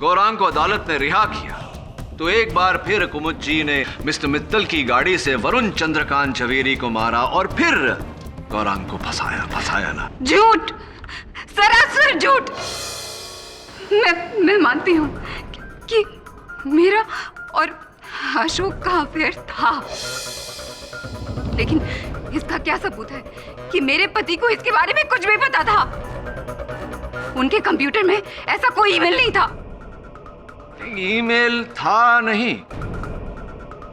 गौरांग को अदालत ने रिहा किया तो एक बार फिर कुमुद जी ने मिस्टर मित्तल की गाड़ी से वरुण चंद्रकांत झवेरी को मारा और फिर गौरांग को फंसाया ना। झूठ, सरासर झूठ। मैं मानती हूँ कि मेरा और अशोक का अफेयर था, लेकिन इसका क्या सबूत है कि मेरे पति को इसके बारे में कुछ भी पता था? उनके कंप्यूटर में ऐसा कोई ईमेल नहीं था। ईमेल था नहीं,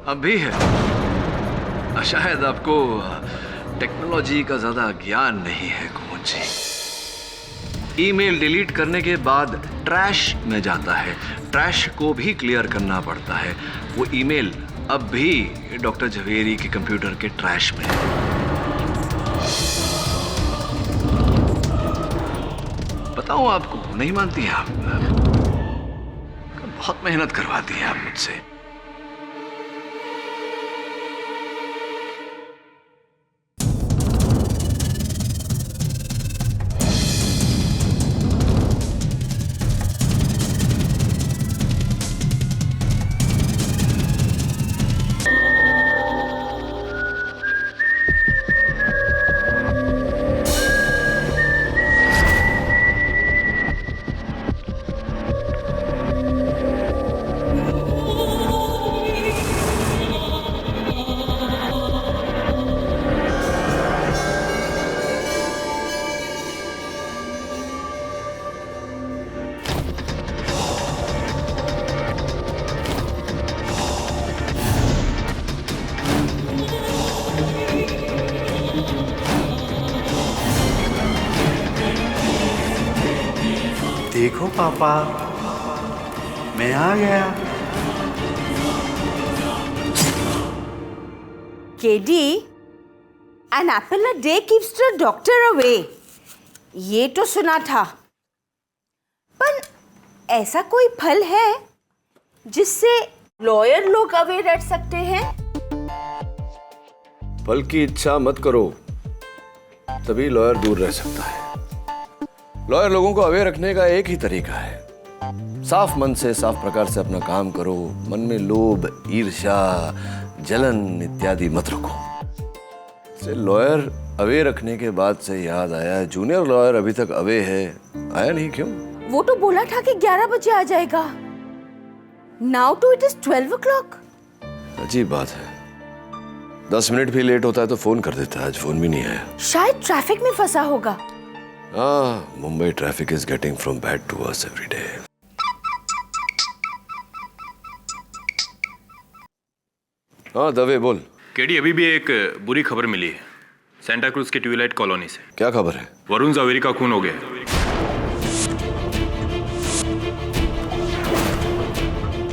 अभी है। शायद आपको टेक्नोलॉजी का ज्यादा ज्ञान नहीं है कुमुद जी। ईमेल डिलीट करने के बाद ट्रैश में जाता है, ट्रैश को भी क्लियर करना पड़ता है। वो ईमेल अब भी डॉक्टर झवेरी के कंप्यूटर के ट्रैश में है। बताऊं आपको, नहीं मानती हैं आप? बहुत मेहनत करवाती हैं आप मुझसे। देखो पापा, मैं आ गया। KD, an apple a day keeps the doctor away. ये तो सुना था, पर ऐसा कोई फल है जिससे लॉयर लोग अवे रह सकते हैं? फल की इच्छा मत करो, तभी लॉयर दूर रह सकता है। लॉयर लोगों को अवेयर रखने का एक ही तरीका है, साफ मन से, साफ प्रकार से अपना काम करो। मन में लोभ, ईर्ष्या, जलन इत्यादि मत रखो। लॉयर अवे रखने के बाद से याद आया, जूनियर लॉयर अभी तक अवे है, आया नहीं क्यों? वो तो बोला था कि 11 बजे आ जाएगा। Now to it is 12 o'clock. अजीब बात है, 10 मिनट भी लेट होता है तो फोन कर देता है, आज फोन भी नहीं आया। शायद ट्रैफिक में फंसा होगा। Mumbai traffic is getting from bad to worse every day. हाँ दवे बोल। केडी, अभी भी एक बुरी खबर मिली है सेंटा क्रूज के ट्विलाइट कॉलोनी से। क्या खबर है? वरुण झवेरी का खून हो गया है।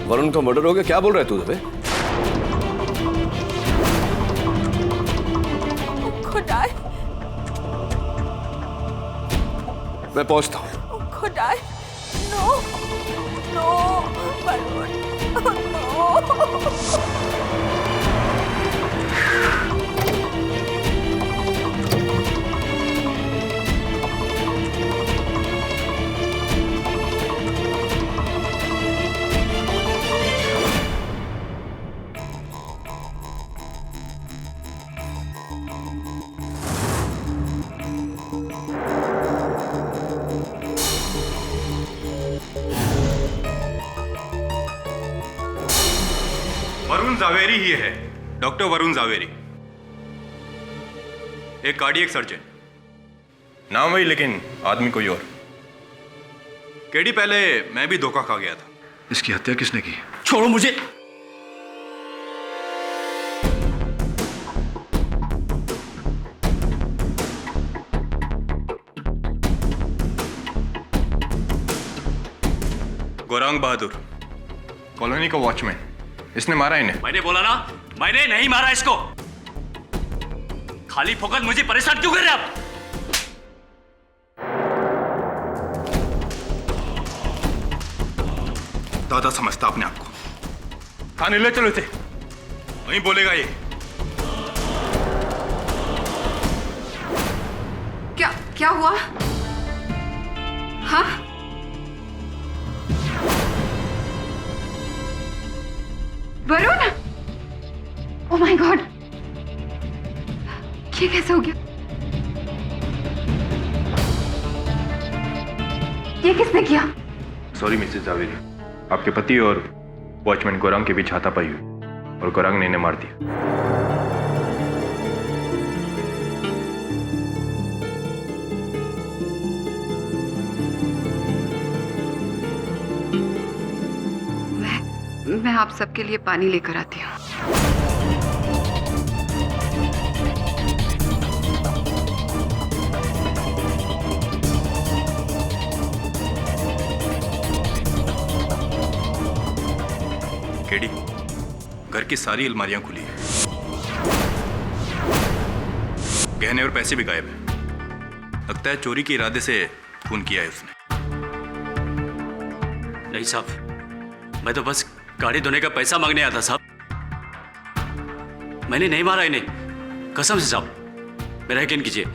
वरुण का मर्डर हो गया? क्या बोल रहा है तू दवे? खुदाई, मैं पहुंचता हूँ। खुदाई, no no Varun, no. Varun Jhaveri ही है, डॉक्टर वरुण झवेरी, एक कार्डियक सर्जन। नाम वही लेकिन आदमी कोई और। केडी, पहले मैं भी धोखा खा गया था। इसकी हत्या किसने की? छोड़ो मुझे। गौरांग बहादुर, कॉलोनी का वॉचमैन, इसने मारा इन्हें। मैंने बोला ना, मैंने नहीं मारा इसको। खाली फोकट मुझे परेशान क्यों कर रहे आप? दादा समझता अपने आप को। थाने ले चलो इसे, वहीं बोलेगा ये। क्या हुआ? हाँ? वरुण, ओह माय गॉड, ये कैसे हो गया? ये किसने किया? सॉरी मिसेस जावेरी, आपके पति और वॉचमैन गौरांग के बीच हाथापाई हुई और गौरांग ने इन्हें मार दिया। मैं आप सबके लिए पानी लेकर आती हूँ। केडी, घर की सारी अलमारियां खुली है, गहने और पैसे भी गायब हैं। लगता है चोरी के इरादे से खून किया है उसने। नहीं साहब, मैं तो बस गाड़ी धोने का पैसा मांगने आया था साहब। मैंने नहीं मारा इन्हें, कसम से साहब, मेरा यकीन कीजिए।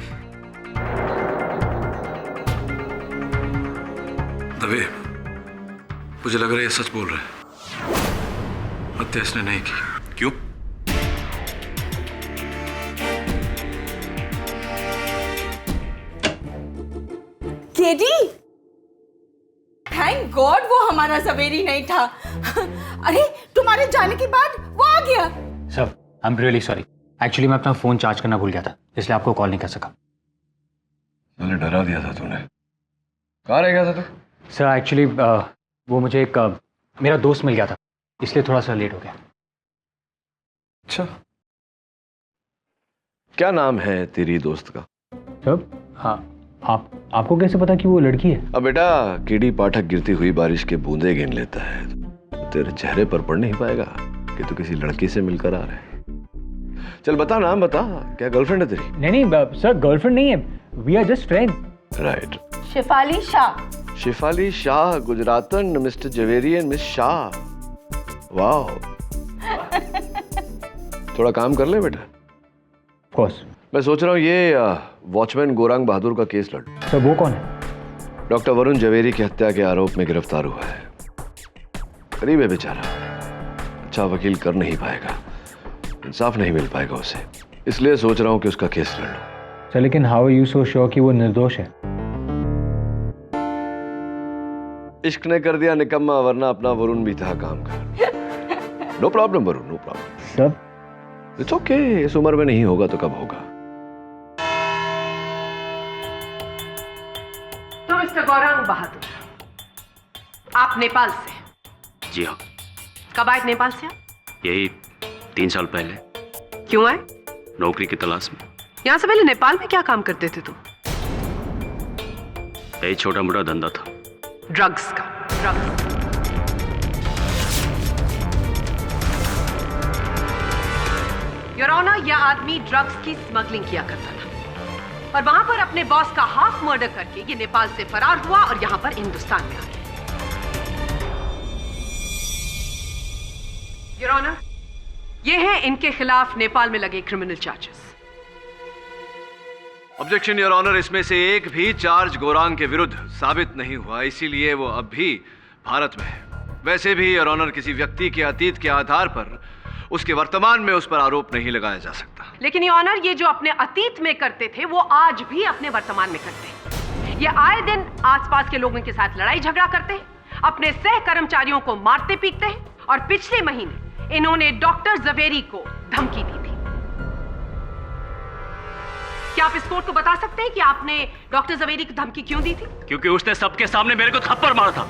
दबे, मुझे लग रहा है ये सच बोल रहा है। हत्या इसने नहीं की। क्यों? केडी, थैंक गॉड वो हमारा ज़वेरी नहीं था। अरे तुम्हारे जाने के बाद वो आ गया। Sir, I am really sorry. Actually मैं अपना फोन चार्ज करना भूल गया था, इसलिए आपको कॉल नहीं कर सका। मैंने डरा दिया था तूने। कहाँ रह गया था तू? सर एक्चुअली वो मुझे एक मेरा दोस्त मिल गया था, इसलिए थोड़ा सा लेट हो गया। अच्छा, क्या नाम है तेरी दोस्त का? सर हाँ, आपको कैसे पता कि वो लड़की है? अब बेटा, केडी पाठक गिरती हुई बारिश के बूंदे गिन लेता है, तो तेरे चेहरे पर पढ़ नहीं पाएगा कि तू किसी लड़की से मिलकर आ रहा है। चल बता, नाम बता, क्या गर्लफ्रेंड है तेरी? नहीं सर, गर्लफ्रेंड नहीं है, we are just friends. Right. Shefali Shah. Shefali Shah, गुजरातन, mister Javeri and miss Shah. वाह, थोड़ा काम कर ले बेटा। Of course. मैं सोच रहा हूँ ये वॉचमैन गौरांग बहादुर का केस लड़। सर वो कौन है? डॉक्टर वरुण जवेरी की हत्या के आरोप में गिरफ्तार हुआ है। गरीब है बेचारा, अच्छा वकील कर नहीं पाएगा, इंसाफ नहीं मिल पाएगा उसे, इसलिए सोच रहा हूँ कि उसका केस लड़ लो। सर लेकिन how are you so sure कि वो निर्दोष है? इश्क ने कर दिया निकम्मा, वरना अपना वरुण भी था काम का। No problem Varun, no problem. Sir it's okay, इस उम्र में नहीं होगा तो कब होगा। तो मिस्टर गौरांग बहादुर, आप नेपाल से? जी हाँ। कब आए नेपाल से आप? यही 3 साल पहले। क्यों आए? नौकरी की तलाश में। यहाँ से पहले नेपाल में क्या काम करते थे तुम? यही छोटा मोटा धंधा था, ड्रग्स का। ड्रग्स। योर ऑनर, यह आदमी ड्रग्स की स्मगलिंग किया करता था और वहां पर अपने बॉस का हाफ मर्डर करके ये नेपाल से फरार हुआ और यहां पर हिंदुस्तान में आ गया। योर ऑनर, ये हैं इनके खिलाफ नेपाल में लगे criminal charges. Objection your honour, इसमें से एक भी चार्ज गौरांग के विरुद्ध साबित नहीं हुआ, इसीलिए वो अब भी भारत में है। वैसे भी योर ऑनर, किसी व्यक्ति के अतीत के आधार पर उसके वर्तमान में उस पर आरोप नहीं लगाया जा सकता। लेकिन योर ऑनर, ये जो अपने अतीत में करते थे वो आज भी अपने वर्तमान में करते हैं। ये आए दिन आसपास के लोगों के साथ लड़ाई झगड़ा करते हैं, अपने सह कर्मचारियों को मारते पीटते हैं और पिछले महीने इन्होंने डॉक्टर जवेरी को धमकी दी थी। क्या आप इस कोर्ट को बता सकते हैं कि आपने डॉक्टर जवेरी की धमकी क्यों दी थी? क्योंकि उसने सबके सामने मेरे को थप्पड़ मारा था।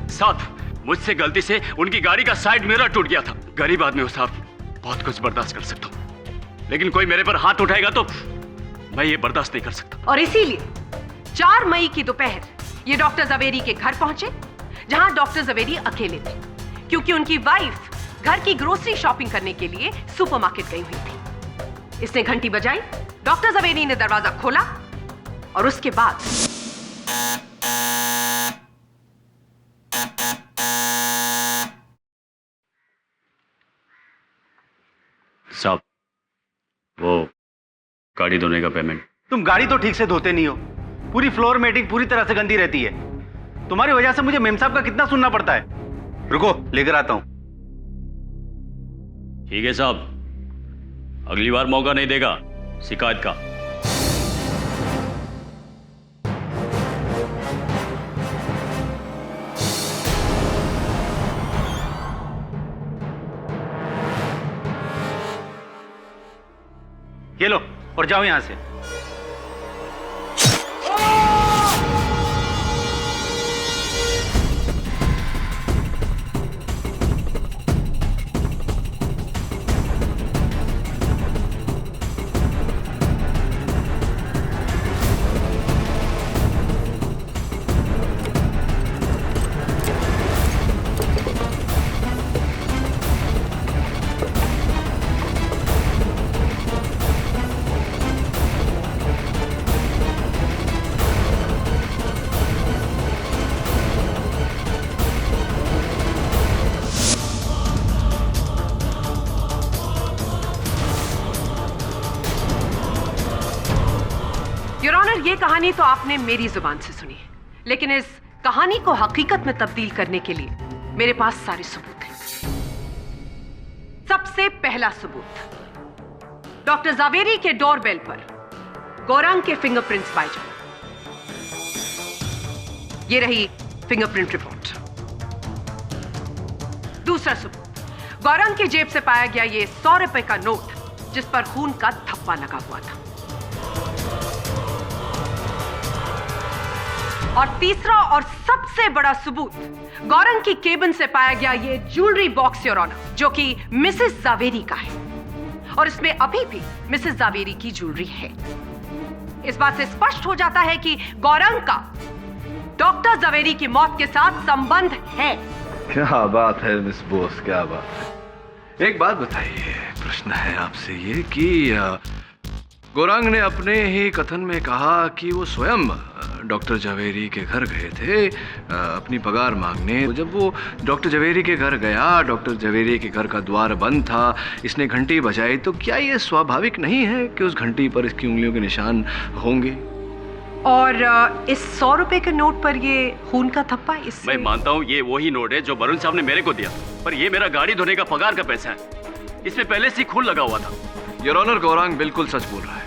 साहब, मुझसे गलती से उनकी गाड़ी का साइड मिरर टूट गया था। गरीब आदमी हूं साहब, बहुत कुछ बर्दाश्त कर सकता हूं, लेकिन कोई मेरे पर हाथ उठाएगा तो मैं ये बर्दाश्त नहीं कर सकता। और इसीलिए 4 मई की दोपहर ये डॉक्टर जवेरी के घर पहुंचे, जहां डॉक्टर जवेरी अकेले थे, क्योंकि उनकी वाइफ घर की ग्रोसरी शॉपिंग करने के लिए सुपरमार्केट गई हुई थी। इसने घंटी बजाई, डॉक्टर जवेरी ने दरवाजा खोला और उसके बाद साहब, वो गाड़ी धोने का पेमेंट। तुम गाड़ी तो ठीक से धोते नहीं हो, पूरी फ्लोर मेटिंग पूरी तरह से गंदी रहती है। तुम्हारी वजह से मुझे मेम साहब का कितना सुनना पड़ता है। रुको, लेकर आता हूं। ठीक है साहब, अगली बार मौका नहीं देगा शिकायत का। ये लो और जाओ यहां से। योर ऑनर, ये कहानी तो आपने मेरी जुबान से सुनी है, लेकिन इस कहानी को हकीकत में तब्दील करने के लिए मेरे पास सारे सबूत हैं। सबसे पहला सबूत, डॉक्टर जावेरी के डोरबेल पर गौरांग के फिंगरप्रिंट्स पाए जाए। ये रही फिंगरप्रिंट रिपोर्ट। दूसरा सबूत, गौरांग की जेब से पाया गया ये 100 रुपए का नोट जिस पर खून का धब्बा लगा हुआ था। और तीसरा और सबसे बड़ा सबूत, गौरंग की केबिन से पाया गया ये ज्वेलरी बॉक्स योर ऑनर, जो कि मिसेस जावेरी का है और इसमें अभी भी मिसेस जावेरी की ज्वेलरी है। इस बात से स्पष्ट हो जाता है कि गौरंग का डॉक्टर जावेरी की मौत के साथ संबंध है। क्या बात है मिस बोस, क्या बात है। एक बात बताइए, प्रश्न है आपसे ये कि गौरांग ने अपने ही कथन में कहा कि वो स्वयं डॉक्टर जवेरी के घर गए थे अपनी पगार मांगने। जब वो डॉक्टर जवेरी के घर गया, डॉक्टर जवेरी के घर का द्वार बंद था, इसने घंटी बजाई, तो क्या ये स्वाभाविक नहीं है कि उस घंटी पर इसकी उंगलियों के निशान होंगे? और इस 100 रुपए के नोट पर ये खून का थप्पा, इस मैं मानता हूँ ये वही नोट है जो वरुण साहब ने मेरे को दिया, पर ये मेरा गाड़ी धोने का पगार का पैसा है। इसमें पहले से खून लगा हुआ था। योर ऑनर, गौरांग बिल्कुल सच बोल रहा है,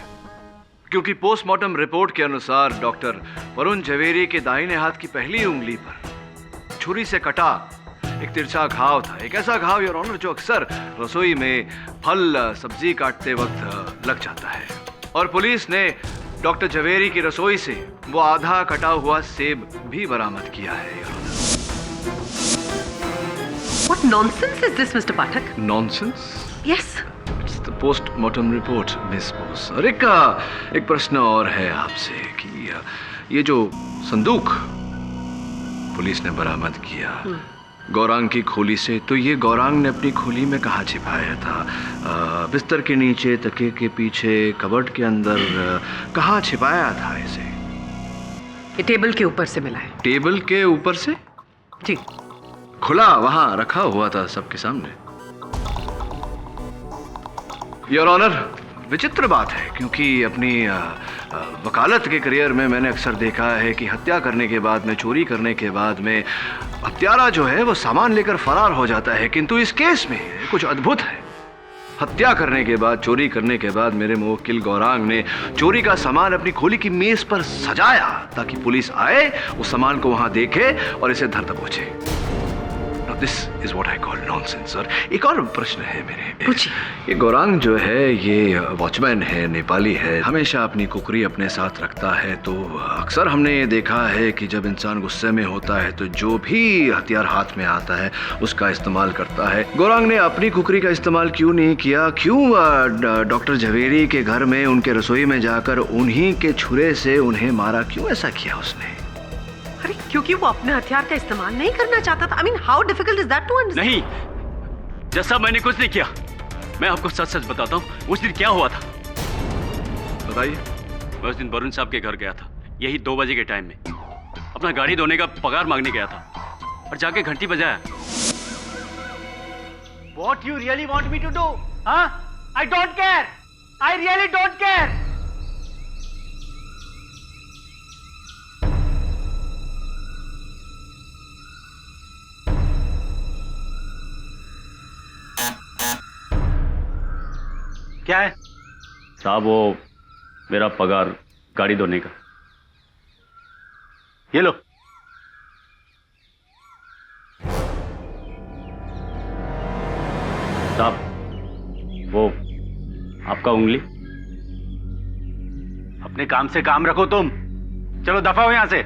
क्योंकि पोस्टमार्टम रिपोर्ट के अनुसार डॉक्टर वरुण जवेरी के दाहिने हाथ की पहली उंगली पर छुरी से कटा एक तिरछा घाव था। एक ऐसा घाव योर ऑनर जो अक्सर रसोई में फल सब्जी काटते वक्त लग जाता है। और पुलिस ने डॉक्टर जवेरी की रसोई से वो आधा कटा हुआ सेब भी बरामद किया है your honour. What nonsense is this, Mr. Pathak? Nonsense? Yes. Postmortem report miss Bose. और एक प्रश्न और है आपसे कि ये जो संदूक पुलिस ने बरामद किया गौरांग की खोली से, तो ये गौरांग ने अपनी खोली में कहाँ छिपाया था? बिस्तर के नीचे, तकिए के पीछे, कबर्ड के अंदर, कहाँ छिपाया था इसे? ये टेबल के ऊपर से मिला है। टेबल के ऊपर से? जी। खुला वहां रखा हुआ था सबके सामने? योर ऑनर, विचित्र बात है, क्योंकि अपनी वकालत के करियर में मैंने अक्सर देखा है कि हत्या करने के बाद में, चोरी करने के बाद में हत्यारा जो है वो सामान लेकर फरार हो जाता है, किंतु इस केस में कुछ अद्भुत है। हत्या करने के बाद, चोरी करने के बाद मेरे मुवक्किल गौरांग ने चोरी का सामान अपनी खोली की मेज पर सजाया ताकि पुलिस आए, उस सामान को वहां देखे और इसे धर दबोचे। This is what I call nonsense. Sir, एक और प्रश्न है मेरे। ये गौरांग जो है ये वॉचमैन है, नेपाली है, हमेशा अपनी कुकरी अपने साथ रखता है, तो अक्सर हमने ये देखा है कि जब इंसान गुस्से में होता है तो जो भी हथियार हाथ में आता है उसका इस्तेमाल करता है। गौरांग ने अपनी कुकरी का इस्तेमाल क्यों नहीं किया? क्यों डॉक्टर जवेरी के घर में उनके रसोई में जाकर उन्हीं के छुरे से उन्हें मारा? क्यों ऐसा किया उसने? अरे क्योंकि वो अपने हथियार का इस्तेमाल नहीं करना चाहता था। I mean, how difficult is that to understand? नहीं, जैसा मैंने कुछ नहीं किया। मैं आपको सच सच बताता हूँ, उस दिन क्या हुआ था। बताइए। मैं उस दिन वरुण साहब के घर गया था, यही 2 बजे के टाइम में। अपना गाड़ी धोने का पगार मांगने गया था और जाके घंटी बजाया। What you really want me to do? Huh? I don't care. I really don't care. क्या है? साहब वो मेरा पगार गाड़ी धोने का। ये लो। साहब वो आपका उंगली। अपने काम से काम रखो तुम। चलो दफा हो यहां से।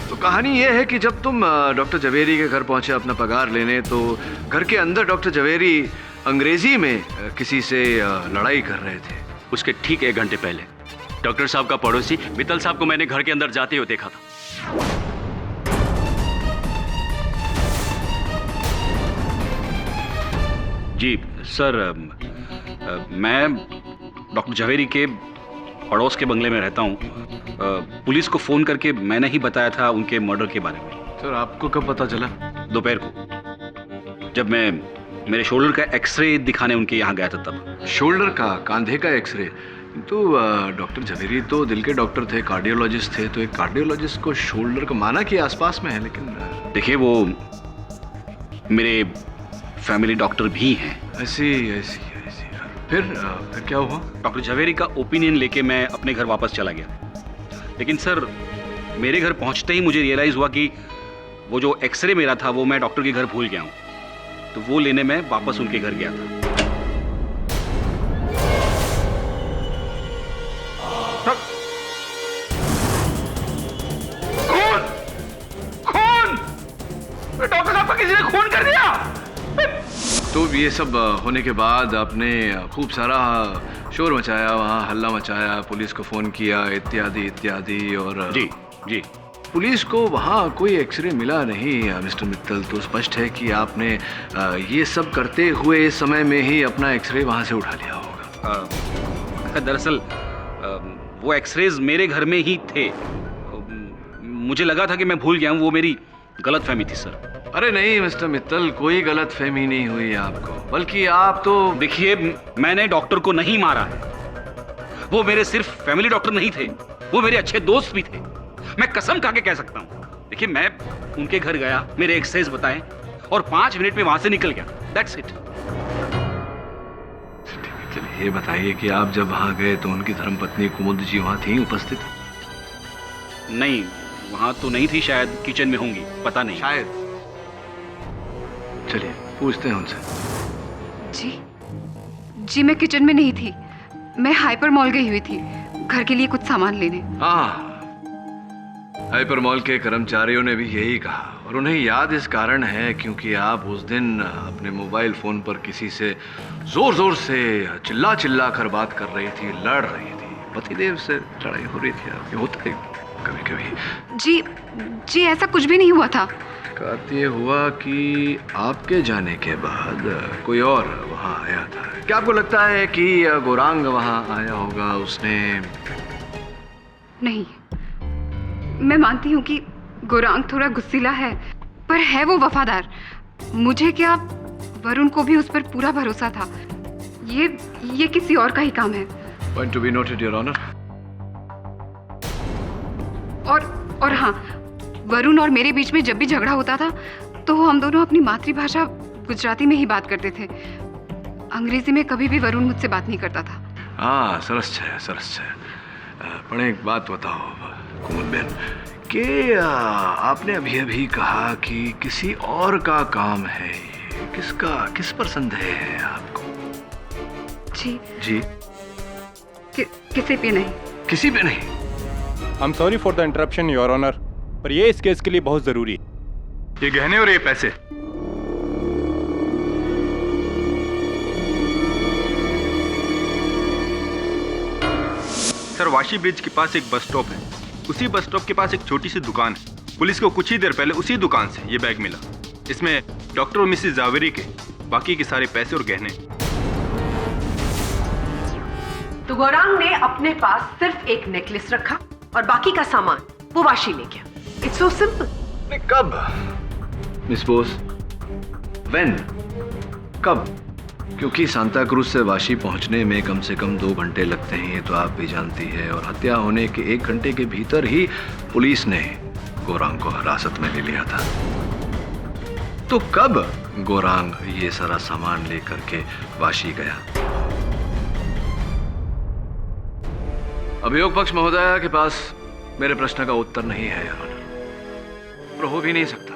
तो कहानी यह है कि जब तुम डॉक्टर जवेरी के घर पहुंचे अपना पगार लेने, तो घर के अंदर डॉक्टर जवेरी अंग्रेजी में किसी से लड़ाई कर रहे थे। उसके ठीक 1 घंटे पहले डॉक्टर साहब का पड़ोसी मित्तल साहब को मैंने घर के अंदर जाते हुए देखा था। जी सर, मैं डॉक्टर जवेरी के पड़ोस के बंगले में रहता हूँ। पुलिस को फोन करके मैंने ही बताया था उनके मर्डर के बारे में। सर आपको कब पता चला? दोपहर को, जब मैं मेरे शोल्डर का एक्सरे दिखाने उनके यहाँ गया था तब। शोल्डर का, कांधे का एक्सरे? तो डॉक्टर जवेरी तो दिल के डॉक्टर थे, कार्डियोलॉजिस्ट थे, तो एक कार्डियोलॉजिस्ट को शोल्डर का माना कि आसपास में है, लेकिन देखिए वो मेरे फैमिली डॉक्टर भी हैं। ऐसी फिर क्या हुआ? डॉक्टर जवेरी का ओपिनियन लेके मैं अपने घर वापस चला गया, लेकिन सर मेरे घर पहुंचते ही मुझे रियलाइज हुआ कि वो जो एक्सरे मेरा था वो मैं डॉक्टर के घर भूल गया हूँ। तो वो लेने मैं वापस उनके घर गया था। खून! डॉक्टर साहब का किसी ने खून कर दिया। तो ये सब होने के बाद आपने खूब सारा शोर मचाया, वहाँ हल्ला मचाया, पुलिस को फोन किया, इत्यादि इत्यादि। और जी पुलिस को वहाँ कोई एक्सरे मिला नहीं मिस्टर मित्तल। तो स्पष्ट है कि आपने ये सब करते हुए समय में ही अपना एक्सरे वहाँ से उठा लिया होगा। दरअसल वो एक्सरेज मेरे घर में ही थे। मुझे लगा था कि मैं भूल गया हूँ, वो मेरी गलतफहमी थी सर। अरे नहीं मिस्टर मित्तल, कोई गलतफहमी नहीं हुई आपको, बल्कि आप तो देखिए मैंने डॉक्टर को नहीं मारा है। वो मेरे सिर्फ फैमिली डॉक्टर नहीं थे, वो मेरे अच्छे दोस्त भी थे। मैं कसम खा के कह सकता हूँ। देखिए मैं उनके घर गया, मेरे एक्सरसाइज बताए और 5 मिनट में वहां से निकल गया। That's it. चलिए ये बताइए कि आप जब वहां गए तो उनकी धर्मपत्नी कुमुद जी वहां थी उपस्थित? नहीं, वहां तो नहीं थी, शायद किचन में होंगी, पता नहीं। शायद। चलिए पूछते हैं उनसे। जी मैं किचन में नहीं थी, मैं हाइपर मॉल गई हुई थी घर के लिए कुछ सामान लेने। हाँ, हाइपर मॉल के कर्मचारियों ने भी यही कहा, और उन्हें याद इस कारण है क्योंकि आप उस दिन अपने मोबाइल फोन पर किसी से जोर जोर से चिल्ला कर बात कर रही थी, लड़ रही थी, पतिदेव से लड़ाई हो रही थी आपकी। होता है कभी कभी। जी ऐसा कुछ भी नहीं हुआ था। कहते हुआ कि आपके जाने के बाद कोई और वहां आया था। क्या आपको लगता है कि गौरांग वहां आया होगा? उसने नहीं, मैं मानती हूँ कि गौरांग थोड़ा गुस्सीला है, पर है वो वफादार। मुझे क्या, वरुण को भी उस पर पूरा भरोसा था। ये किसी और का ही काम है। Point to be noted your honour. और हाँ, वरुण और मेरे बीच में जब भी झगड़ा होता था तो हम दोनों अपनी मातृभाषा गुजराती में ही बात करते थे। अंग्रेजी में कभी भी वरुण मुझसे बात नहीं करता था। हाँ, सरस है। पण एक बात बताओ कुमुद बहन, कि आपने अभी कहा कि किसी और का काम है, किसका, किस पर संदेह है आपको? जी किसी पे नहीं। किसी पे नहीं? I am sorry for the interruption your honour, पर ये इस केस के लिए बहुत जरूरी है। ये गहने और ये पैसे। सर वाशी ब्रिज के पास एक बस स्टॉप है, उसी बस स्टॉप के पास एक छोटी सी दुकान है। पुलिस को कुछ ही देर पहले उसी दुकान से ये बैग मिला। इसमें डॉक्टर और मिसेस जावेरी के बाकी के सारे पैसे और गहने। तो गौरांग ने अपने पास सिर्फ एक नेकलेस रखा और बाकी का सामान वो वाशी ले गया। It's so simple. कब? Miss Bose, when? कब? क्योंकि सांता क्रूज से वाशी पहुंचने में कम से कम 2 घंटे लगते हैं, ये तो आप भी जानती है। और हत्या होने के 1 घंटे के भीतर ही पुलिस ने गोरांग को हिरासत में ले लिया था। तो कब गोरांग ये सारा सामान लेकर के वाशी गया? अभियोग पक्ष महोदया के पास मेरे प्रश्न का उत्तर नहीं है योर ऑनर, और हो भी नहीं सकता,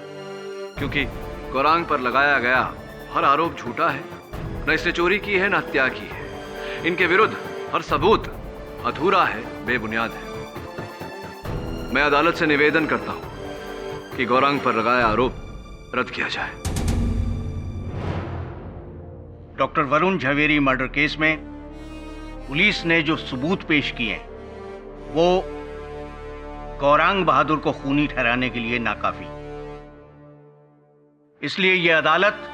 क्योंकि गोरांग पर लगाया गया हर आरोप झूठा है। न इसने चोरी की है, न हत्या की है। इनके विरुद्ध हर सबूत अधूरा है, बेबुनियाद है। मैं अदालत से निवेदन करता हूं कि गोरांग पर लगाया आरोप रद्द किया जाए। Doctor Varun Jhaveri murder case में पुलिस ने जो सबूत पेश किए हैं वो गौरांग बहादुर को खूनी ठहराने के लिए नाकाफी। इसलिए यह अदालत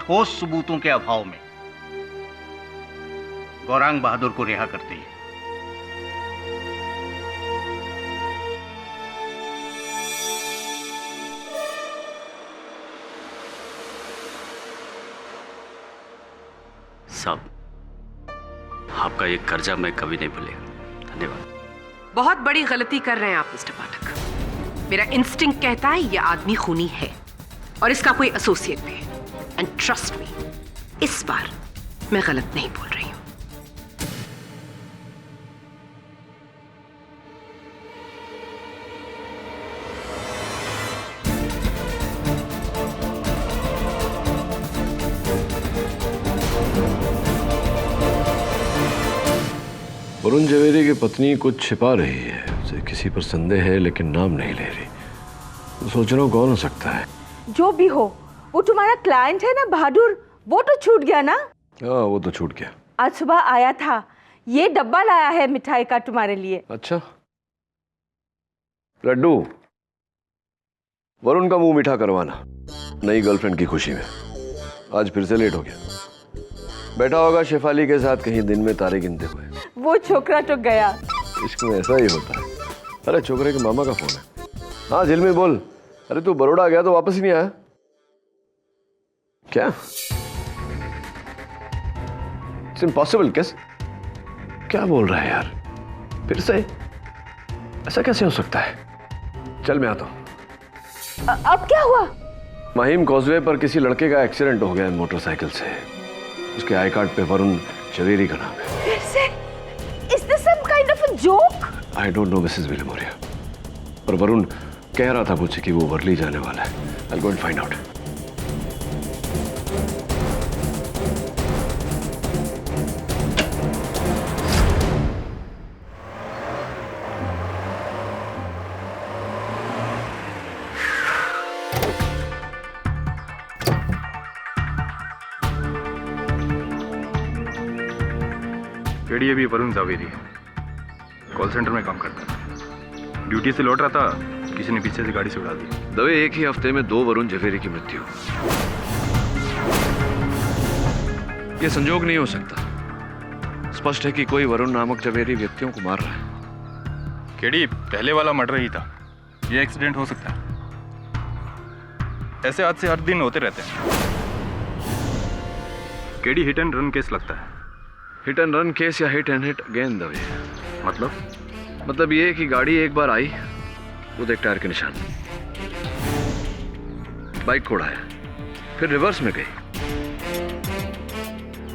ठोस सबूतों के अभाव में गौरांग बहादुर को रिहा करती है। साहब, आपका ये कर्जा मैं कभी नहीं भूलेगा। धन्यवाद। बहुत बड़ी गलती कर रहे हैं आप मिस्टर पाठक। मेरा इंस्टिंक्ट कहता है ये आदमी खूनी है और इसका कोई एसोसिएट भी है। एंड ट्रस्ट मी, इस बार मैं गलत नहीं बोल रही हूं। वरुण झवेरी की पत्नी कुछ छिपा रही है, उसे किसी पर संदेह है लेकिन नाम नहीं ले रही। तो सोच रहा हूँ कौन हो सकता है। जो भी हो, वो तुम्हारा क्लाइंट है ना बहादुर, वो तो छूट गया ना? हाँ, वो तो छूट गया। आज सुबह आया था, ये डब्बा लाया है मिठाई का तुम्हारे लिए। अच्छा, लड्डू, वरुण का मुंह मीठा करवाना नई गर्लफ्रेंड की खुशी में। आज फिर से लेट हो गया। बैठा होगा शेफाली के साथ कहीं दिन में तारे गिनते हुए। वो छोकरा तो गया। इश्क में ऐसा ही होता है। अरे छोकरे के मामा का फोन है। हाँ झिलमी बोल। अरे तू बड़ौदा गया तो वापस ही नहीं आया क्या? It's impossible. कैसे? क्या बोल रहा है यार? फिर से ऐसा कैसे हो सकता है? चल मैं आता हूं। अब क्या हुआ? माहिम कॉजवे पर किसी लड़के का एक्सीडेंट हो गया मोटरसाइकिल से। उसके आई कार्ड पे वरुण झवेरी का नाम है। फिर से? Is this some kind of a joke? I don't know Mrs Vilimoria, पर वरुण कह रहा था मुझसे कि वो वर्ली जाने वाला है। I'll go and find out. KD अभी वरुण जावेरी है, कॉल सेंटर में काम करता है। ड्यूटी से लौट रहा था, किसी ने पीछे से गाड़ी से उड़ा दी। दवे एक ही हफ्ते में 2 वरुण झवेरी की मृत्यु। यह संजोग नहीं हो सकता। स्पष्ट है कि कोई वरुण नामक झवेरी व्यक्तियों को मार रहा है। केडी, पहले वाला मर्डर ही था, यह एक्सीडेंट हो सकता है। ऐसे हादसे हर दिन होते रहते हैं। KD, hit and run case लगता है। हिट एंड रन केस या hit and hit again Dave? मतलब ये कि गाड़ी एक बार आई, वो देख टायर के निशान, बाइक को उड़ाया, फिर रिवर्स में गई,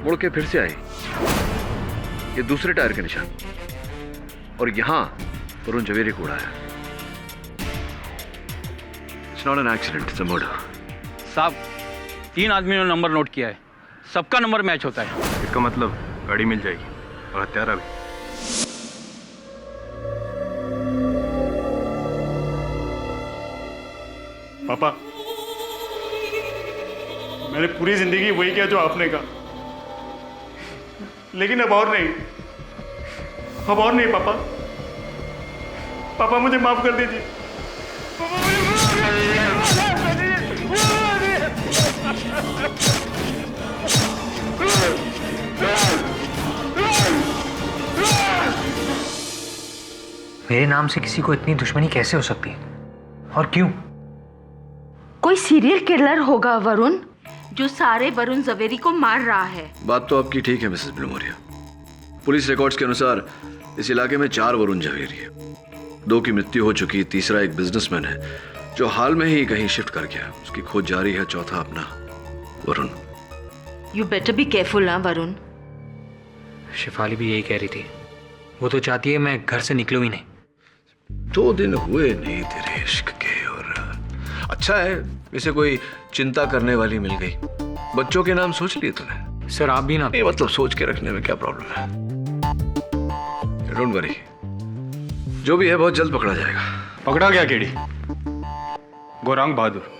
मुड़ के फिर से आई, ये दूसरे टायर के निशान, और यहां वरुण झवेरी को उड़ाया। It's not an accident, it's a murder. साहब, 3 आदमियों ने नंबर नोट किया है, सबका नंबर मैच होता है। इसका मतलब गाड़ी मिल जाएगी और हत्यारा भी। पापा, मैंने पूरी जिंदगी वही किया जो आपने कहा, लेकिन अब और नहीं, अब और नहीं पापा। पापा मुझे माफ कर दीजिए। पापा मुझे माफ कर मेरे नाम से किसी को इतनी दुश्मनी कैसे हो सकती है और क्यों? कोई सीरियल किलर होगा वरुण, जो सारे वरुण जवेरी को मार रहा है। बात तो आपकी ठीक है मिसेस ब्लूमोरिया। पुलिस रिकॉर्ड्स के अनुसार इस इलाके में 4 वरुण जवेरी है। 2 की मृत्यु हो चुकी, तीसरा एक बिजनेसमैन है जो हाल में ही कहीं शिफ्ट कर गया, उसकी खोज जारी है। चौथा अपना Varun. You better be careful ना वरुण। शिफाली भी यही कह रही थी, वो तो चाहती है मैं घर से निकलूं ही नहीं। 2 दिन हुए नहीं तेरे इश्क के, और अच्छा है इसे कोई चिंता करने वाली मिल गई। बच्चों के नाम सोच लिए तूने? सर आप भी ना। नहीं मतलब सोच के रखने में क्या प्रॉब्लम है? डोंट वरी, जो भी है बहुत जल्द पकड़ा जाएगा। पकड़ा गया केडी? गौरांग बहादुर।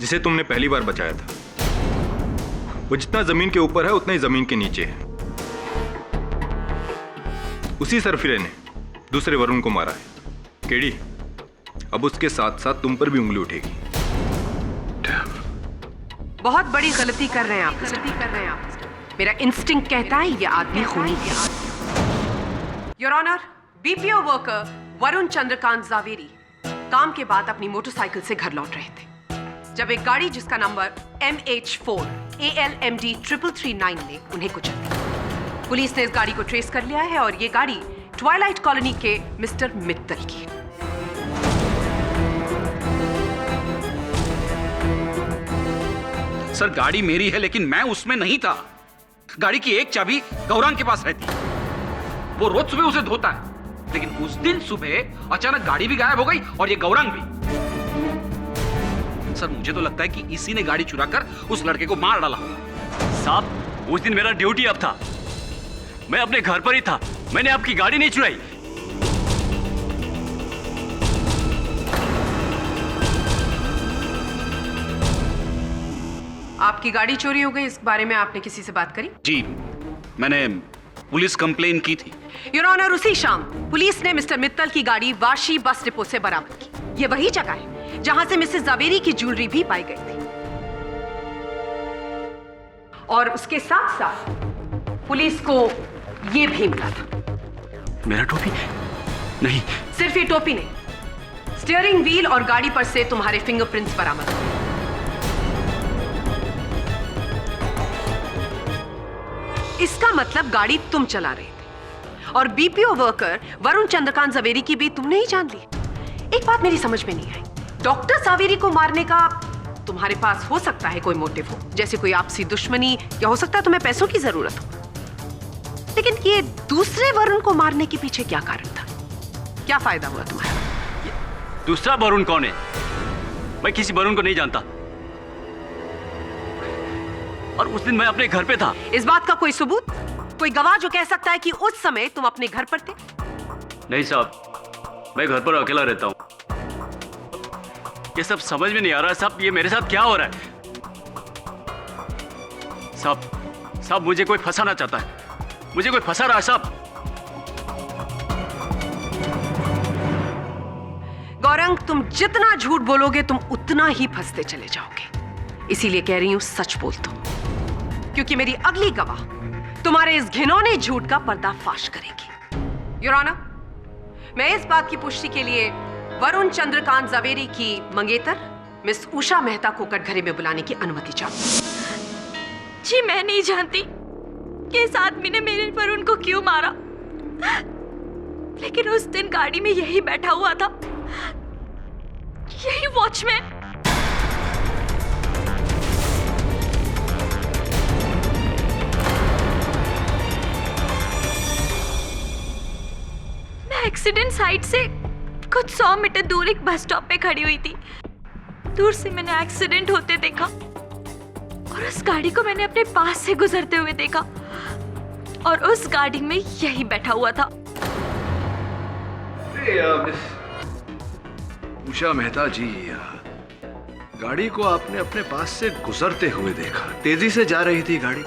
जिसे तुमने पहली बार बचाया था, वो जितना जमीन के ऊपर है उतना ही जमीन के नीचे है। उसी सरफिरे ने दूसरे वरुण को मारा है। केडी, अब उसके साथ साथ तुम पर भी उंगली उठेगी। बहुत बड़ी गलती कर रहे हैं आप। मेरा इंस्टिंक्ट कहता है ये आदमी खूनी है। Your honour, BPO worker Varun Chandrakant Javeri काम के बाद अपनी मोटरसाइकिल से घर लौट रहे थे जब एक गाड़ी जिसका नंबर MH4 ALMD 3339 ने उन्हें कुचल दिया। पुलिस ने इस गाड़ी को ट्रेस कर लिया है और ये गाड़ी ट्वाइलाइट कॉलोनी के मिस्टर मित्तल की। सर गाड़ी मेरी है लेकिन मैं उसमें नहीं था। गाड़ी की एक चाबी गौरांग के पास रहती है, वो रोज सुबह उसे धोता है, लेकिन उस दिन सुबह अचानक गाड़ी भी गायब हो गई और ये गौरांग भी। सर मुझे तो लगता है कि इसी ने गाड़ी चुराकर उस लड़के को मार डाला। साहब उस दिन मेरा ड्यूटी अब था, मैं अपने घर पर ही था, मैंने आपकी गाड़ी नहीं चुराई। आपकी गाड़ी चोरी हो गई, इस बारे में आपने किसी से बात करी? जी मैंने पुलिस कंप्लेन की थी। योर ऑनर, उसी शाम पुलिस ने मिस्टर मित्तल की गाड़ी वाशी बस डिपो से बरामद की। ये वही जगह है जहां से मिसेस जावेरी की ज्वेलरी भी पाई गई थी और उसके साथ साथ पुलिस को ये भी मिला था। मेरा टोपी? नहीं। सिर्फ ये टोपी नहीं, स्टीयरिंग व्हील और गाड़ी पर से तुम्हारे फिंगरप्रिंट्स बरामद हुए। इसका मतलब गाड़ी तुम चला रहे थे और बीपीओ वर्कर वरुण चंद्रकांत जावेरी की भी तुमने ही जान ली। एक बात मेरी समझ में नहीं आई, डॉक्टर जावेरी को मारने का तुम्हारे पास हो सकता है कोई मोटिव हो, जैसे कोई आपसी दुश्मनी, या हो सकता है तुम्हें पैसों की जरूरत हो, लेकिन ये दूसरे वरुण को मारने के पीछे क्या कारण था? क्या फायदा हुआ तुम्हारा? दूसरा वरुण कौन है? मैं किसी वरुण को नहीं जानता और उस दिन मैं अपने घर पे था। इस बात का कोई सबूत, कोई गवाह जो कह सकता है कि उस समय तुम अपने घर पर थे? नहीं साहब, मैं घर पर अकेला रहता हूं। ये सब समझ में नहीं आ रहा है साहब, ये मेरे साथ क्या हो रहा है? साहब मुझे कोई फंसाना चाहता है, मुझे कोई फंसा रहा है साहब। गौरंग, तुम जितना झूठ बोलोगे तुम उतना ही फंसते चले जाओगे, इसीलिए कह रही हूं सच बोल दो, क्योंकि मेरी अगली गवाह तुम्हारे इस घिनौने झूठ का पर्दाफाश करेगी। योर ऑनर, मैं इस बात की पुष्टि के लिए वरुण चंद्रकांत जावेरी की मंगेतर मिस उषा मेहता को कटघरे में बुलाने की अनुमति चाहूंगी। जी मैं नहीं जानती कि इस आदमी ने मेरे वरुण को क्यों मारा, लेकिन उस दिन गाड़ी में यही बैठा हुआ था, यही वॉचमैन। मैं एक्सीडेंट साइट से कुछ 100 मीटर दूर एक बस स्टॉप पे खड़ी हुई थी। दूर से मैंने एक्सीडेंट होते देखा और उस गाड़ी को मैंने अपने पास से गुजरते हुए देखा और उस गाड़ी में यही बैठा हुआ था। उषा मेहता जी, गाड़ी को आपने अपने पास से गुजरते हुए देखा, तेजी से जा रही थी गाड़ी,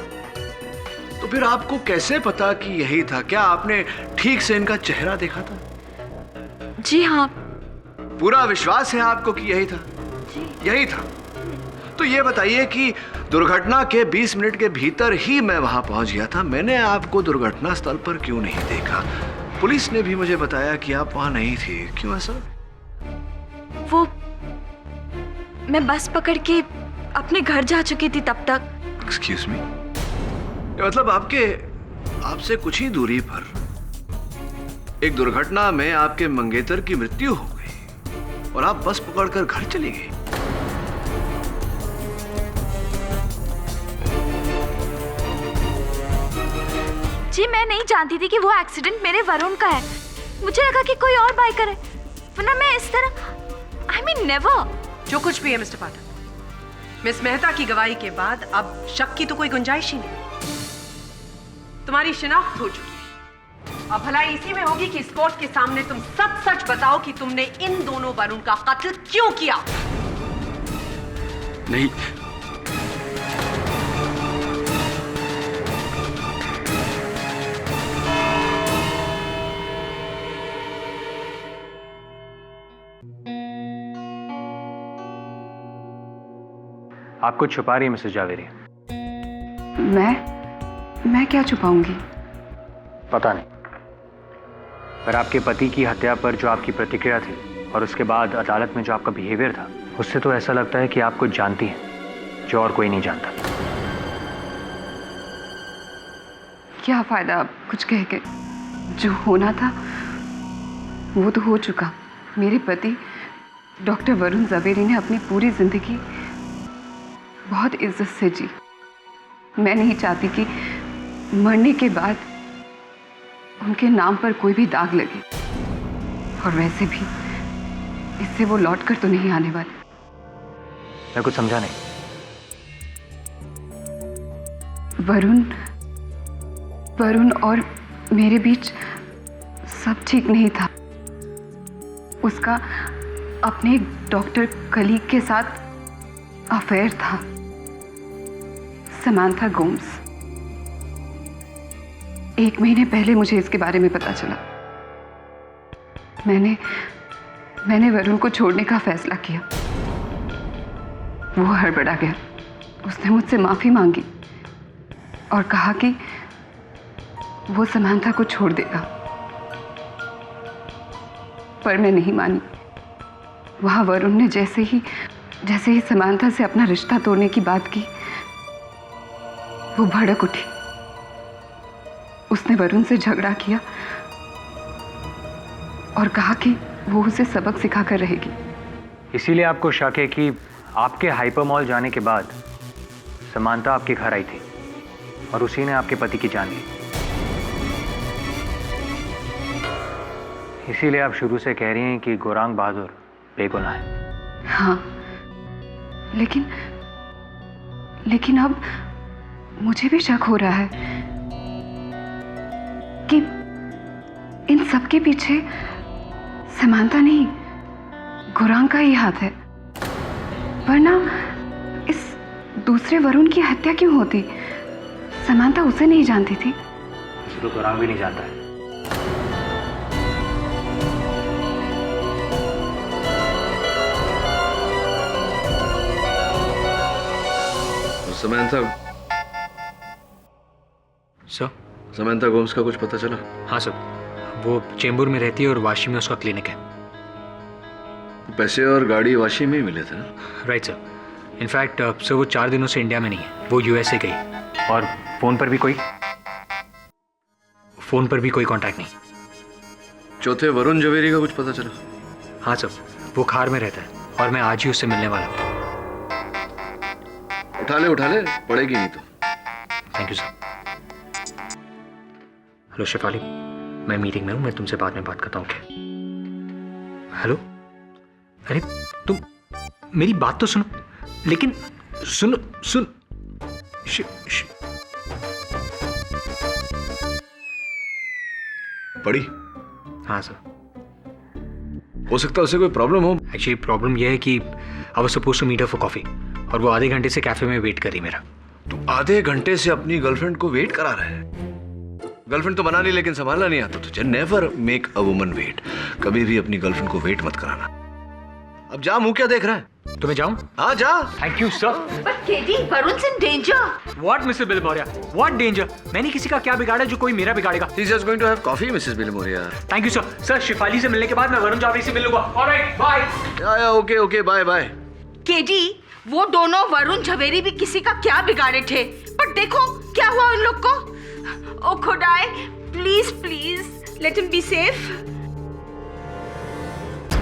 तो फिर आपको कैसे पता कि यही था? क्या आपने ठीक से इनका चेहरा देखा था? जी हाँ। पूरा विश्वास है आपको कि यही था? यही था। तो ये बताइए कि दुर्घटना के 20 मिनट के भीतर ही मैं वहां पहुंच गया था, मैंने आपको दुर्घटना स्थल पर क्यों नहीं देखा? पुलिस ने भी मुझे बताया कि आप वहां नहीं थी। क्यों ऐसा? वो मैं बस पकड़ के अपने घर जा चुकी थी तब तक। एक्सक्यूज मी, मतलब आपसे कुछ ही दूरी पर एक दुर्घटना में आपके मंगेतर की मृत्यु हो गई और आप बस पकड़कर घर चली गई। जी मैं नहीं जानती थी कि वो एक्सीडेंट मेरे वरुण का है। मुझे लगा कि कोई और बाइकर है, वरना मैं इस तरह आई मीन नेवर। जो कुछ भी है मिस्टर पाठक, मिस मेहता की गवाही के बाद अब शक की तो कोई गुंजाइश ही नहीं। तुम्हारी शिनाख्त हो चुकी है। अब भलाई इसी में होगी कि इस कोर्ट के सामने तुम सच सच बताओ कि तुमने इन दोनों वरुण का कत्ल क्यों किया। नहीं, आप कुछ छुपा रही है मिसेस जावेरी। मैं क्या छुपाऊंगी? पता नहीं, पर आपके पति की हत्या पर जो आपकी प्रतिक्रिया थी और उसके बाद अदालत में जो आपका बिहेवियर था, उससे तो ऐसा लगता है कि आप कुछ जानती हैं जो और कोई नहीं जानता। क्या फायदा अब कुछ कह के? जो होना था वो तो हो चुका। मेरे पति डॉक्टर वरुण जवेरी ने अपनी पूरी जिंदगी बहुत इज्जत से जी। मैं नहीं चाहती कि मरने के बाद उनके नाम पर कोई भी दाग लगे, और वैसे भी इससे वो लौट कर तो नहीं आने वाले। मैं कुछ समझा नहीं। वरुण और मेरे बीच सब ठीक नहीं था। उसका अपने डॉक्टर कलीग के साथ अफेयर था, समांथा गोम्स। 1 महीने पहले मुझे इसके बारे में पता चला। मैंने वरुण को छोड़ने का फैसला किया। वो हड़बड़ा गया। उसने मुझसे माफी मांगी और कहा कि वो समांथा को छोड़ देगा, पर मैं नहीं मानी। वहां वरुण ने जैसे ही समांथा से अपना रिश्ता तोड़ने की बात की, वो भड़क उठी। उसने वरुण से झगड़ा किया और कहा कि वो उसे सबक सिखाकर रहेगी। इसीलिए आपको शक है कि आपके हाइपर मॉल जाने के बाद समांथा आपके घर आई थी और उसी ने आपके पति की जान ली। इसीलिए आप शुरू से कह रही हैं कि गौरांग बहादुर बेगुनाह है। हाँ, लेकिन अब मुझे भी शक हो रहा है कि इन सब के पीछे समांथा नहीं, गौरांग का ही हाथ है। वरना इस दूसरे वरुण की हत्या क्यों होती? समांथा उसे नहीं जानती थी। तो गौरांग भी नहीं जानता है। समांथा गोम्स का कुछ पता चला? हाँ सर, वो चेंबूर में रहती है और वाशी में उसका क्लिनिक है। पैसे और गाड़ी वाशी में ही मिले थे? Right sir. इनफैक्ट सर वो 4 दिनों से इंडिया में नहीं है, वो यूएसए गई। और फोन पर भी कोई कांटेक्ट नहीं। चौथे वरुण जवेरी का कुछ पता चला? हाँ सर, वो खार में रहता है और मैं आज ही उससे मिलने वाला हूँ। उठा ले, पड़ेगी नहीं तो। Thank you sir. Hello Shefali, मैं मीटिंग में हूँ, मैं तुमसे बाद में बात करता हूँ। हेलो, अरे तुम मेरी बात तो सुनो। लेकिन सुन पड़ी? हाँ सर। हो सकता है उसे कोई प्रॉब्लम हो। एक्चुअली प्रॉब्लम यह है कि I was suppose to meet her for coffee और वो आधे घंटे से कैफे में वेट कर रही मेरा। तू आधे घंटे से अपनी गर्लफ्रेंड को वेट करा रहा है? गर्लफ्रेंड तो बना ली लेकिन संभालना नहीं आता तुझे। Never make a woman wait. कभी भी अपनी गर्लफ्रेंड को वेट मत कराना। अब जा, मुंह क्या देख रहा है? तो मैं जाऊं? हाँ जा। Thank you sir. But KD, Varun's in danger. What Mr Bilmoria, what danger? मैंने किसी का क्या बिगाड़ा जो कोई मेरा बिगाड़ेगा? He's just going to have coffee, Mrs. Bilmoria. Thank you sir. Sir Shefali से मिलने के बाद मैं वरुण जावरी से मिल लूंगा। Alright, bye. Yeah, okay, bye. KD, वो दोनों वरुण झवेरी भी किसी का क्या बिगाड़े थे, पर देखो क्या हुआ उन लोग को। ओ खुदाए, please let him be safe.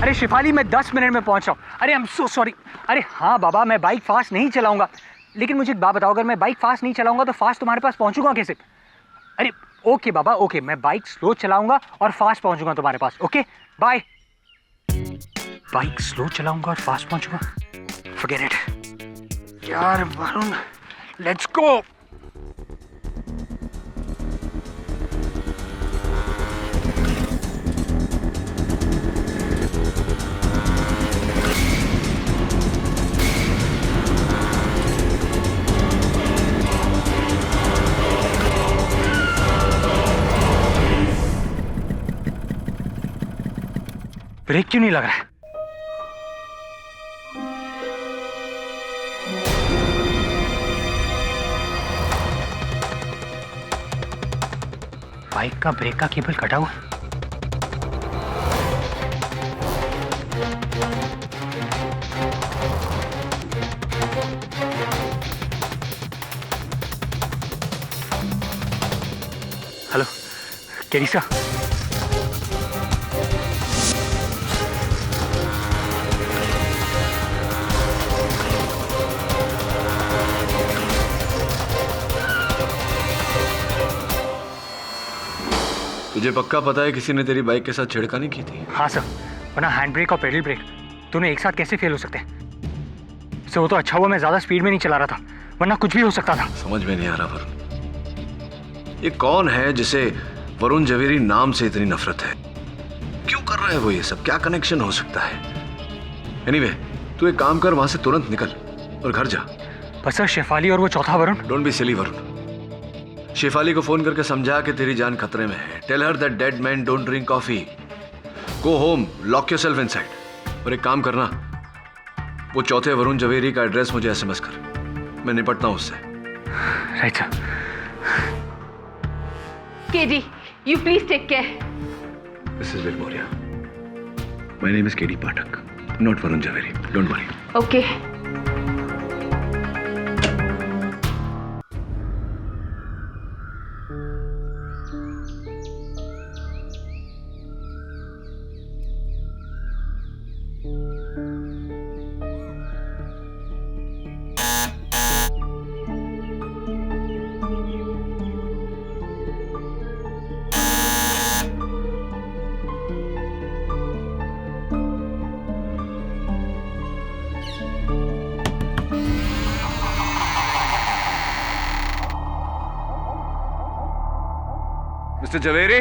अरे शिफाली, मैं 10 मिनट में पहुंच रहा हूँ। अरे आई एम सो सॉरी। अरे हाँ बाबा, मैं बाइक फास्ट नहीं चलाऊंगा, लेकिन मुझे एक बात बताओ, अगर मैं बाइक फास्ट नहीं चलाऊंगा तो फास्ट तुम्हारे पास पहुंचूंगा कैसे? अरे ओके बाबा, ओके, मैं बाइक स्लो चलाऊंगा और फास्ट पहुंचूंगा तुम्हारे पास। Okay bye. बाइक स्लो चलाऊंगा और फास्ट पहुंचूंगा, फॉरगेट इट यार। Varun, let's go. ब्रेक क्यों नहीं लग रहा है? बाइक का ब्रेक का केबल कटा हुआ है। हेलो केरिसा। तुझे पक्का पता है किसी ने तेरी बाइक के साथ छेड़खानी की थी? हाँ सर, वरना हैंड ब्रेक और पेडल ब्रेक दोनों एक साथ कैसे फेल हो सकते हैं? सर वो तो अच्छा हुआ मैं ज्यादा स्पीड में नहीं चला रहा था, वरना कुछ भी हो सकता था। समझ में नहीं आ रहा वरुण, ये कौन है जिसे वरुण झवेरी नाम से इतनी नफरत है? क्यों कर रहा है वो ये सब? क्या कनेक्शन हो सकता है? एनीवे, तू एक काम कर, वहां से तुरंत निकल और घर जा। पर सर शेफाली और वो चौथा Varun. Don't be silly Varun. Shefali को फोन करके समझा कि तेरी जान खतरे में है। Tell her that dead man don't drink coffee. Go home, lock yourself inside. और एक काम करना, वो चौथे वरुण झवेरी का एड्रेस मुझे एसएमएस कर, मैं निपटता हूं उससे। Right sir. KD, you please take care. Mrs Bilmoria, my name is KD Pathak, not Varun Jhaveri, don't worry. Okay. Mr Jhaveri,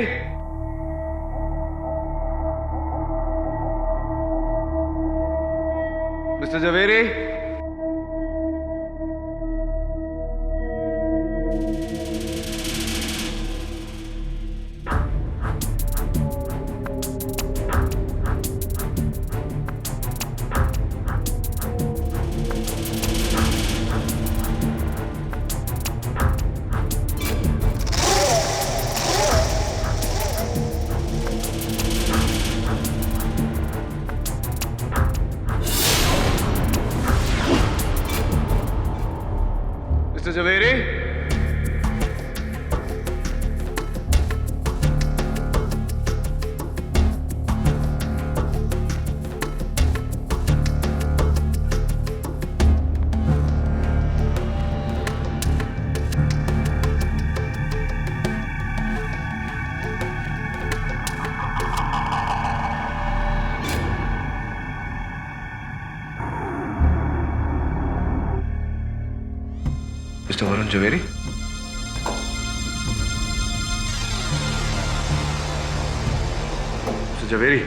Mr Jhaveri, Mr Jhaveri, Mr Varun Jhaveri, Mr Jhaveri,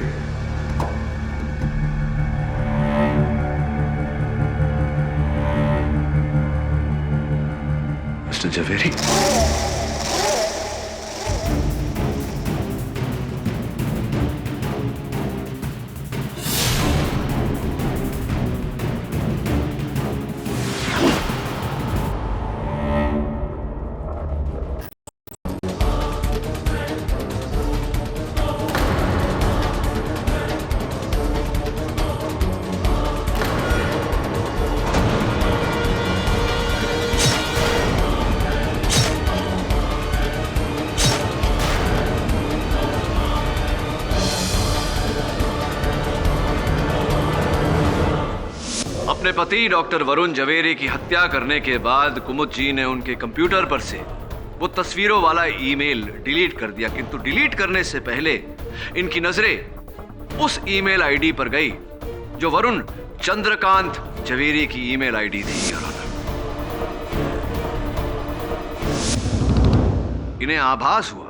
Mr Jhaveri, अपने पति डॉक्टर वरुण झवेरी की हत्या करने के बाद कुमुद जी ने उनके कंप्यूटर पर से वो तस्वीरों वाला ईमेल डिलीट कर दिया, किंतु डिलीट करने से पहले इनकी नजरें उस ईमेल आईडी पर गई जो वरुण चंद्रकांत झवेरी की ईमेल आईडी थी। इन्हें आभास हुआ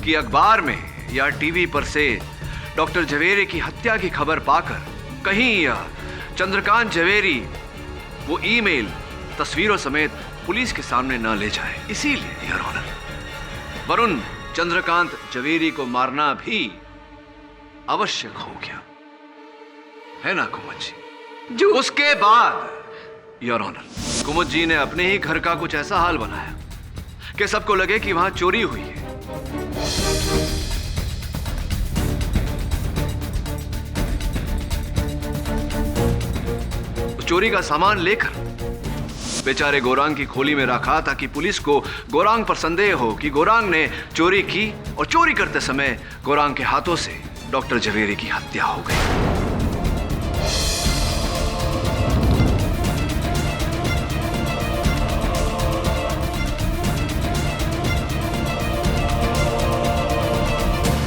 कि अखबार में या टीवी पर से डॉक्टर झवेरी की हत्या की खबर पाकर कहीं चंद्रकांत झवेरी वो ईमेल तस्वीरों समेत पुलिस के सामने न ले जाए, इसीलिए योर ऑनर वरुण चंद्रकांत झवेरी को मारना भी आवश्यक हो गया, है ना कुमुद जी? उसके बाद योर ऑनर कुमुद जी ने अपने ही घर का कुछ ऐसा हाल बनाया कि सबको लगे कि वहां चोरी हुई है। चोरी का सामान लेकर बेचारे गौरांग की खोली में रखा ताकि पुलिस को गौरांग पर संदेह हो कि गौरांग ने चोरी की और चोरी करते समय गौरांग के हाथों से डॉक्टर झवेरी की हत्या हो गई।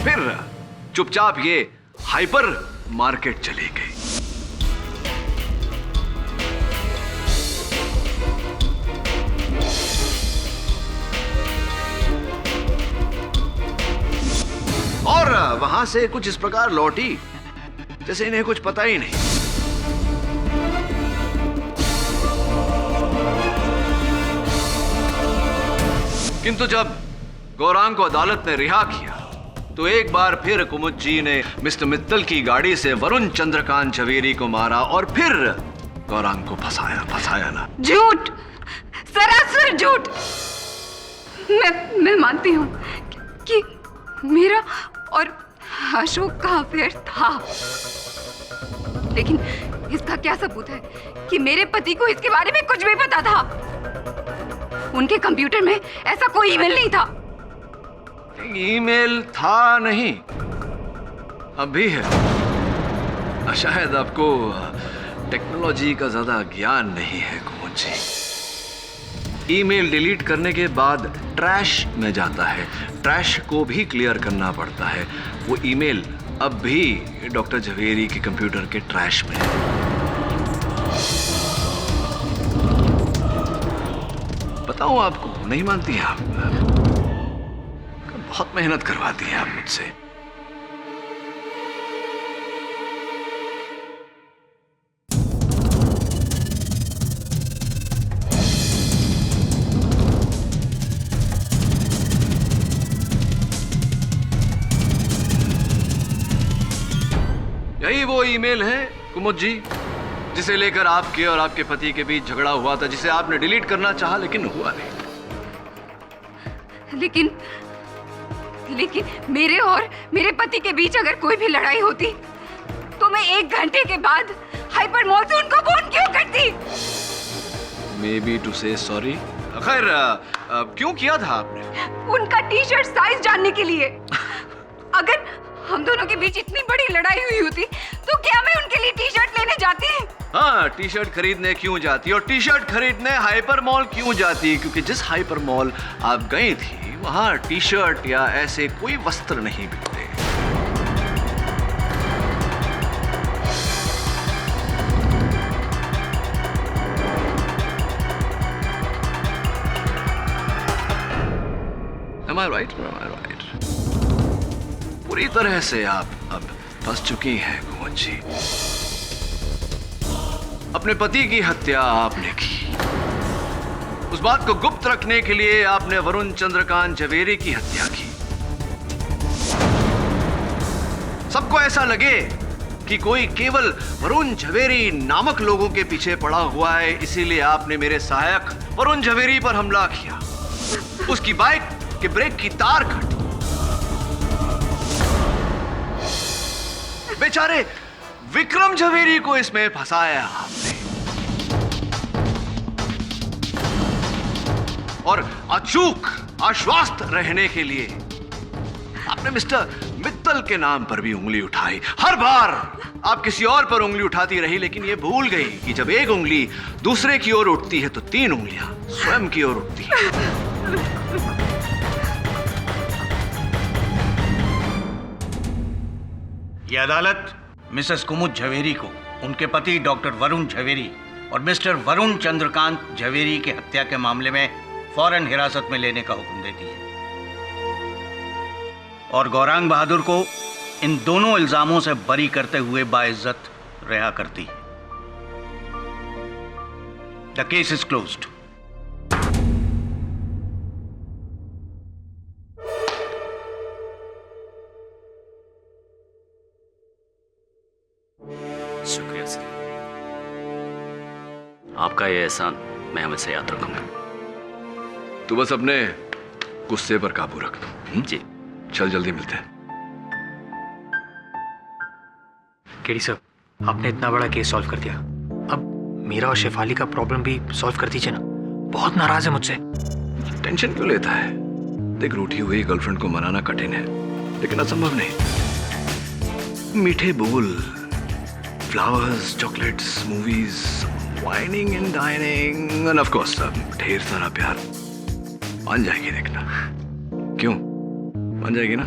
फिर चुपचाप ये हाइपर मार्केट चले गए। और वहां से कुछ इस प्रकार लौटी जैसे इन्हें कुछ पता ही नहीं। किंतु जब गौरांग को अदालत ने रिहा किया तो एक बार फिर कुमुद जी ने मिस्टर मित्तल की गाड़ी से वरुण चंद्रकांत झवेरी को मारा और फिर गौरांग को फंसाया ना। झूठ, सरासर झूठ। मैं मानती हूँ कि मेरा और अशोक का अफेयर था, लेकिन इसका क्या सबूत है कि मेरे पति को इसके बारे में कुछ भी पता था? उनके कंप्यूटर में ऐसा कोई ईमेल नहीं था। ईमेल था नहीं, अभी है। शायद आपको टेक्नोलॉजी का ज्यादा ज्ञान नहीं है कुमुद जी। ईमेल डिलीट करने के बाद ट्रैश में जाता है, ट्रैश को भी क्लियर करना पड़ता है। वो ईमेल अब भी डॉक्टर झवेरी के कंप्यूटर के ट्रैश में है। बताऊं आपको, नहीं मानती हैं आप? बहुत मेहनत करवाती हैं आप मुझसे। यही वो ईमेल है कुमुद जी जिसे लेकर आपके और आपके पति के बीच झगड़ा हुआ था, जिसे आपने डिलीट करना चाहा लेकिन हुआ नहीं। लेकिन मेरे और मेरे पति के बीच अगर कोई भी लड़ाई होती तो मैं 1 घंटे के बाद हाइपर मॉल से उनको फोन क्यों करती? Maybe to say sorry। खैर क्यों किया था आपने? उनका टी शर्ट साइज जानने के लिए। अगर हम दोनों के बीच इतनी बड़ी लड़ाई हुई होती तो क्या मैं उनके लिए टी शर्ट लेने जाती? हाँ, टी शर्ट खरीदने क्यों जाती? और टी शर्ट खरीदने हाइपर मॉल क्यों जाती? क्योंकि जिस हाइपर मॉल आप गई थी वहां टी शर्ट या ऐसे कोई वस्त्र नहीं बिकते। Am I right? Am I right? पूरी तरह से आप अब फंस चुकी हैं कुमुद जी। अपने पति की हत्या आपने की, उस बात को गुप्त रखने के लिए आपने वरुण चंद्रकांत झवेरी की हत्या की। सबको ऐसा लगे कि कोई केवल वरुण झवेरी नामक लोगों के पीछे पड़ा हुआ है, इसीलिए आपने मेरे सहायक वरुण झवेरी पर हमला किया, उसकी बाइक के ब्रेक की तार काटी। बेचारे विक्रम झवेरी को इसमें फंसाया आपने, और अचूक आश्वस्त रहने के लिए आपने मिस्टर मित्तल के नाम पर भी उंगली उठाई। हर बार आप किसी और पर उंगली उठाती रही, लेकिन ये भूल गई कि जब एक उंगली दूसरे की ओर उठती है तो 3 उंगलियां स्वयं की ओर उठती हैं। ये अदालत मिसेस कुमुद झवेरी को उनके पति डॉक्टर वरुण झवेरी और मिस्टर वरुण चंद्रकांत झवेरी की हत्या के मामले में फौरन हिरासत में लेने का हुक्म देती है और गौरांग बहादुर को इन दोनों इल्जामों से बरी करते हुए बाइज्जत रिहा करती है। The case is closed. शुक्रिया सर, आपका ये एहसान मैं हमेशा याद रखूंगा। तू बस अपने गुस्से पर काबू रख दो। जी चल जल्दी मिलते हैं। केडी सर, आपने इतना बड़ा केस सॉल्व कर दिया, अब मीरा और शेफाली का प्रॉब्लम भी सॉल्व कर दीजिए ना। बहुत नाराज है मुझसे। टेंशन क्यों लेता है? देख, रूठी हुई गर्लफ्रेंड को मनाना कठिन है, लेकिन असंभव नहीं। मीठे बोल, flowers, chocolates, movies, whining and dining end of course ढेर सारा प्यार। मान जाएगी, देखना। क्यों मान जाएगी ना?